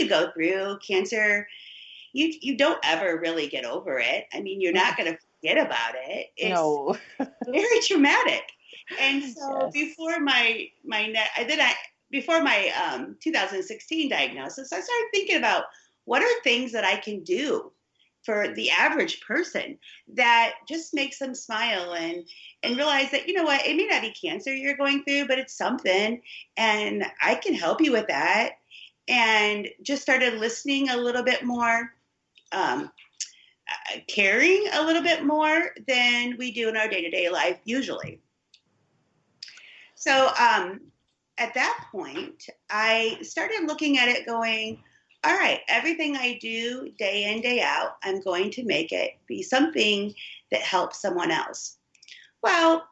you go through cancer, you don't ever really get over it. I mean, you're not going to forget about it. It's No. very traumatic. And so Yes. before my 2016 diagnosis, I started thinking about what are things that I can do for the average person that just makes them smile and realize that, you know what, it may not be cancer you're going through, but it's something, and I can help you with that. And just started listening a little bit more, um, caring a little bit more than we do in our day-to-day life usually. So at that point, I started looking at it going, all right, everything I do day in, day out, I'm going to make it be something that helps someone else. Well,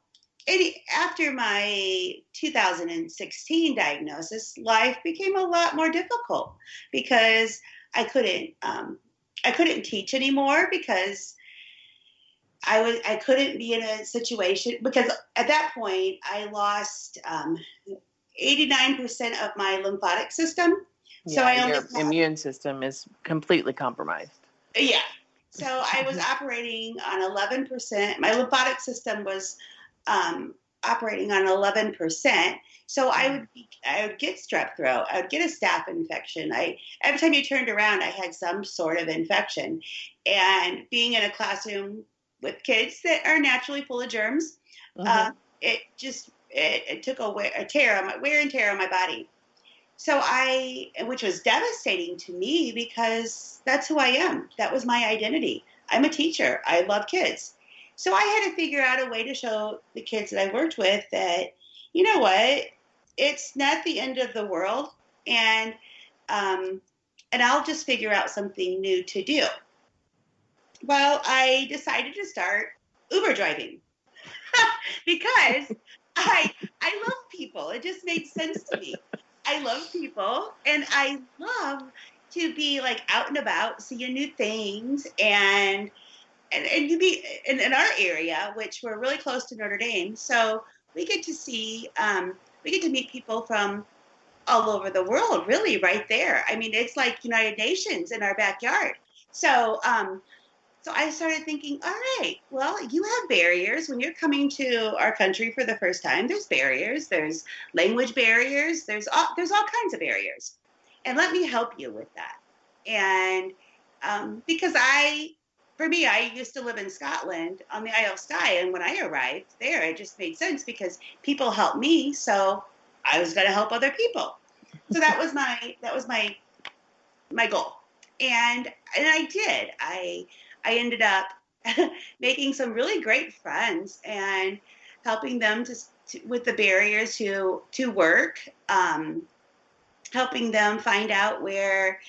after my 2016 diagnosis, life became a lot more difficult because I couldn't I couldn't teach anymore because I couldn't be in a situation because at that point I lost 89% of my lymphatic system. So Yeah, I only your immune system is completely compromised. yeah. So I was operating on 11%. My lymphatic system was operating on 11%. So I would get strep throat. I would get a staph infection. Every time you turned around, I had some sort of infection. And being in a classroom with kids that are naturally full of germs, Mm-hmm. it took a wear and tear on my body. So which was devastating to me because that's who I am. That was my identity. I'm a teacher. I love kids. So I had to figure out a way to show the kids that I worked with that, you know what, it's not the end of the world, and um, and I'll just figure out something new to do. Well, I decided to start Uber driving because I love people. It just made sense to me. I love people, and I love to be like out and about, seeing new things, and you be in our area, which we're really close to Notre Dame, so we get to see we get to meet people from all over the world, really, right there. I mean, it's like United Nations in our backyard. So so I started thinking, all right, well, you have barriers when you're coming to our country for the first time. There's barriers, there's language barriers, there's all kinds of barriers, and let me help you with that. And because for me, I used to live in Scotland on the Isle of Skye, and when I arrived there, it just made sense because people helped me, so I was going to help other people. So that was my goal, and I did. I ended up making some really great friends and helping them with the barriers to work, helping them find out where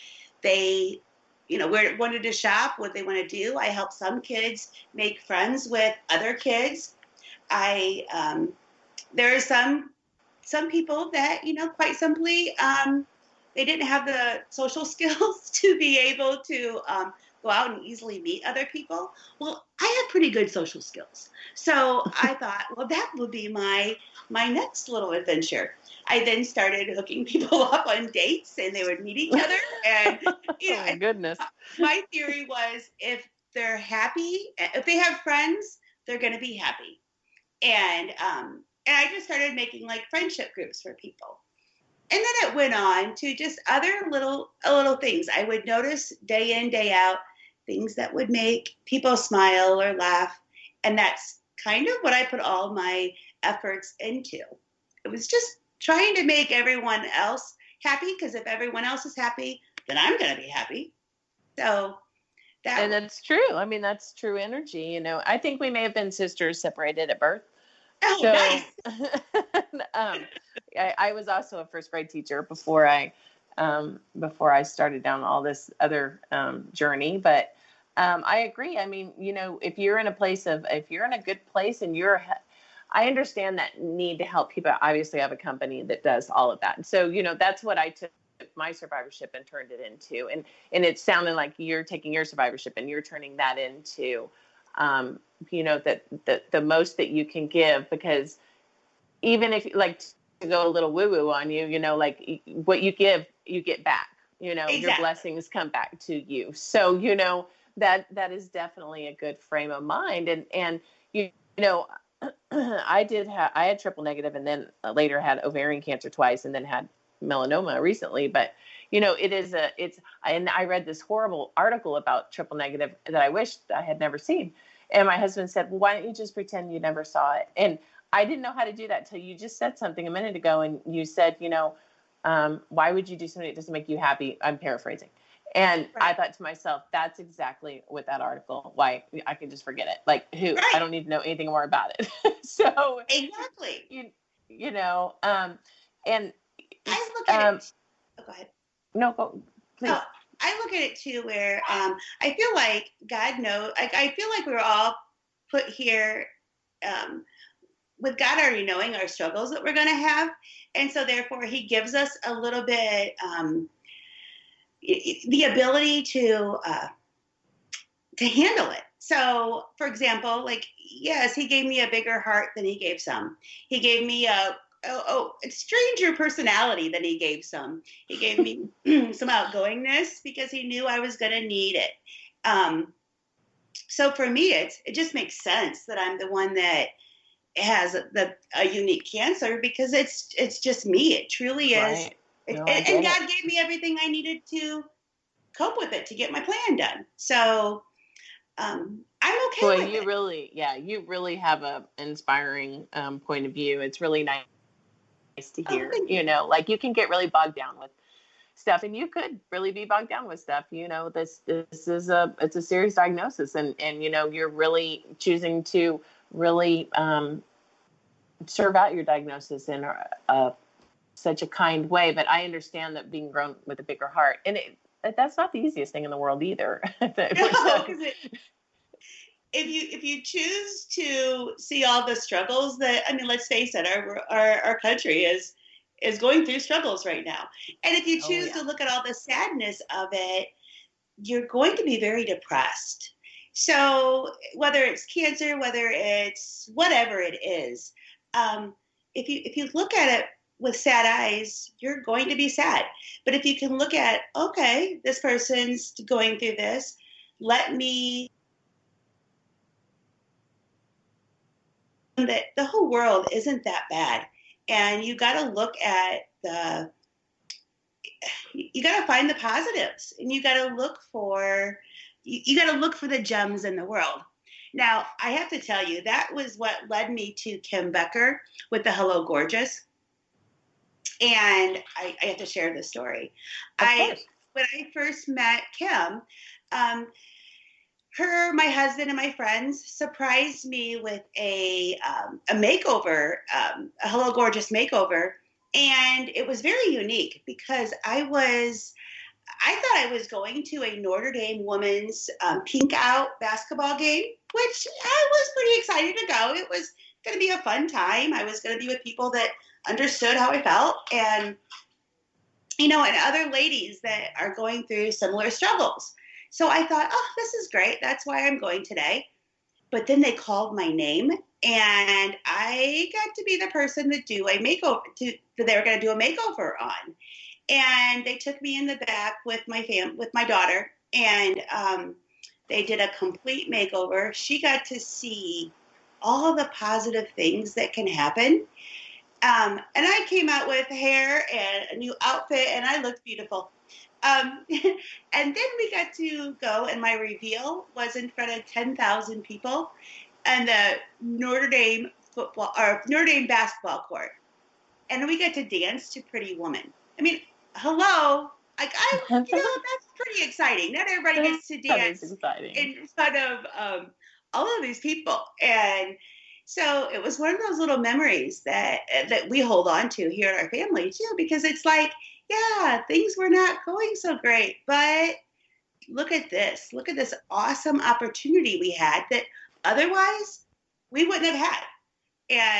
they, where they wanted to shop, what they want to do. I helped some kids make friends with other kids. There are some people that, quite simply, they didn't have the social skills to be able to go out and easily meet other people. Well, I have pretty good social skills. So I thought, well, that would be my next little adventure. I then started hooking people up on dates, and they would meet each other. And, Oh my goodness. my theory was they're happy, if they have friends, they're going to be happy. And I just started making like friendship groups for people. And then it went on to just other little things. I would notice day in, day out, things that would make people smile or laugh. And that's kind of what I put all my efforts into. It was just trying to make everyone else happy, because if everyone else is happy, then I'm going to be happy. So and that's true. I mean, that's true energy. I think we may have been sisters separated at birth. Oh, So, nice. I was also a first grade teacher before I started down all this other journey. But I agree. I mean, if you're in a good place and I understand that need to help people. Obviously, I have a company that does all of that. And so, that's what I took my survivorship and turned it into. And it sounded like you're taking your survivorship and you're turning that into, that the most that you can give, because even if like to go a little woo woo on you, like what you give, you get back. your Exactly. blessings come back to you. So, that is definitely a good frame of mind. And you know, I had triple negative, and then later had ovarian cancer twice, and then had melanoma recently. But and I read this horrible article about triple negative that I wished I had never seen. And my husband said, well, why don't you just pretend you never saw it? And I didn't know how to do that until you just said something a minute ago. And you said, why would you do something that doesn't make you happy? I'm paraphrasing. And Right. I thought to myself, that's exactly what that article, why I can just forget it. Like, I Right. don't need to know anything more about it. So, Exactly. you, and I it's, look at it. Oh, go ahead. no, go, please. Oh, I look at it too, where I feel like God knows. Like I feel like we were all put here um, with God already knowing our struggles that we're going to have, and so therefore He gives us a little bit the ability to handle it. So, for example, like yes, He gave me a bigger heart than He gave some. He gave me a stranger personality than He gave some. He gave me some outgoingness because He knew I was going to need it. Um, so for me, it just makes sense that I'm the one that has a unique cancer because it's just me. It truly is. Right. No, I And get it. God gave me everything I needed to cope with it to get my plan done. So I'm okay Boy, with it. you really have a inspiring point of view. It's really nice to Oh, hear. thank you. Like you can get really bogged down with stuff, and you could really be bogged down with stuff. This is it's a serious diagnosis, and you're really choosing to really serve out your diagnosis in such a kind way. But I understand that being grown with a bigger heart, and that's not the easiest thing in the world either. No, because if you choose to see all the struggles that I mean, let's face it, our country is going through struggles right now, and if you Oh choose yeah. to look at all the sadness of it, you're going to be very depressed. So whether it's cancer, whether it's whatever it is, um, if you look at it with sad eyes, you're going to be sad. But if you can look at, okay, this person's going through this, let me that the whole world isn't that bad, and you got to look at the you got to find the positives, and you got to look for the gems in the world. Now, I have to tell you, that was what led me to Kim Becker with the Hello Gorgeous. And I have to share this story. Of I course. When I first met Kim, um, my husband, and my friends surprised me with a makeover, a Hello Gorgeous makeover, and it was very unique because I thought I was going to a Notre Dame women's pink out basketball game, which I was pretty excited to go. It was going to be a fun time. I was going to be with people that understood how I felt, and other ladies that are going through similar struggles. So I thought, oh, this is great. That's why I'm going today. But then they called my name, and I got to be the person to do a makeover. That they were going to do a makeover on, and they took me in the back with with my daughter, and they did a complete makeover. She got to see all the positive things that can happen. And I came out with hair and a new outfit, and I looked beautiful. And then we got to go, and my reveal was in front of 10,000 people and the Notre Dame football or Notre Dame basketball court. And we got to dance to Pretty Woman. I mean, hello. That's pretty exciting. Not everybody gets to That is dance exciting. in front of all of these people. And so it was one of those little memories that we hold on to here in our family too, because it's like, yeah, things were not going so great, but look at this. Look at this awesome opportunity we had that otherwise we wouldn't have had.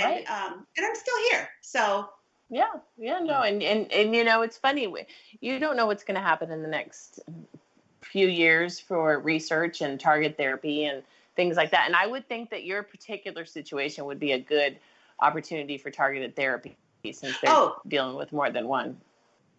Right. And I'm still here. So Yeah, no, and it's funny. You don't know what's going to happen in the next few years for research and target therapy and things like that. And I would think that your particular situation would be a good opportunity for targeted therapy since they're oh, dealing with more than one.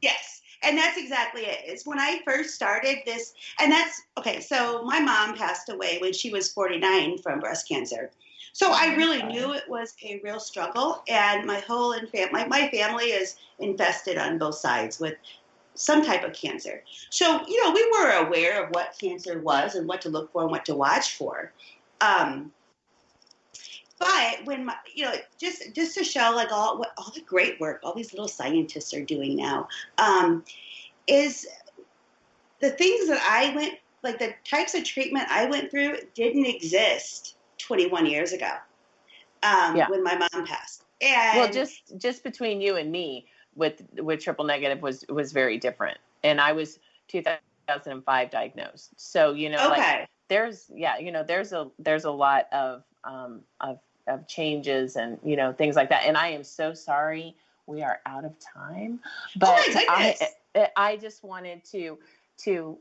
yes. And that's exactly it. It's when I first started this, and that's okay. So my mom passed away when she was 49 from breast cancer. So I really knew it was a real struggle, and my whole my family is infested on both sides with some type of cancer. So we were aware of what cancer was and what to look for and what to watch for. Um, but when just to show like all the great work all these little scientists are doing now, is the things that I went, like the types of treatment I went through didn't exist 21 years ago, when my mom passed. And well, just between you and me with triple negative was very different. And I was 2005 diagnosed. So, okay. like there's a lot of changes and, things like that. And I am so sorry we are out of time, but oh my goodness. I just wanted to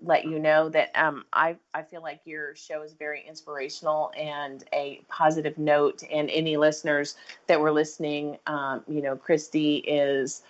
let you know that I feel like your show is very inspirational and a positive note. And any listeners that were listening, Kristi is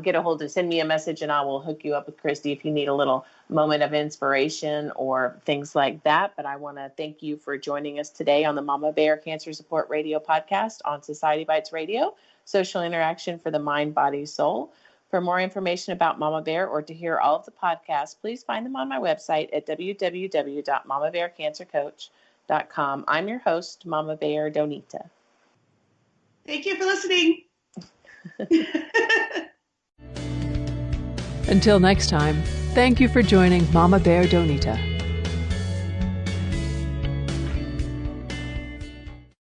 get a hold of, send me a message and I will hook you up with Kristi if you need a little moment of inspiration or things like that. But I want to thank you for joining us today on the Mama Bear Cancer Support Radio podcast on Society Bites Radio, social interaction for the mind, body, soul. For more information about Mama Bear or to hear all of the podcasts, please find them on my website at www.mamabearcancercoach.com. I'm your host, Mama Bear Donita. Thank you for listening. Until next time, thank you for joining Mama Bear Donita.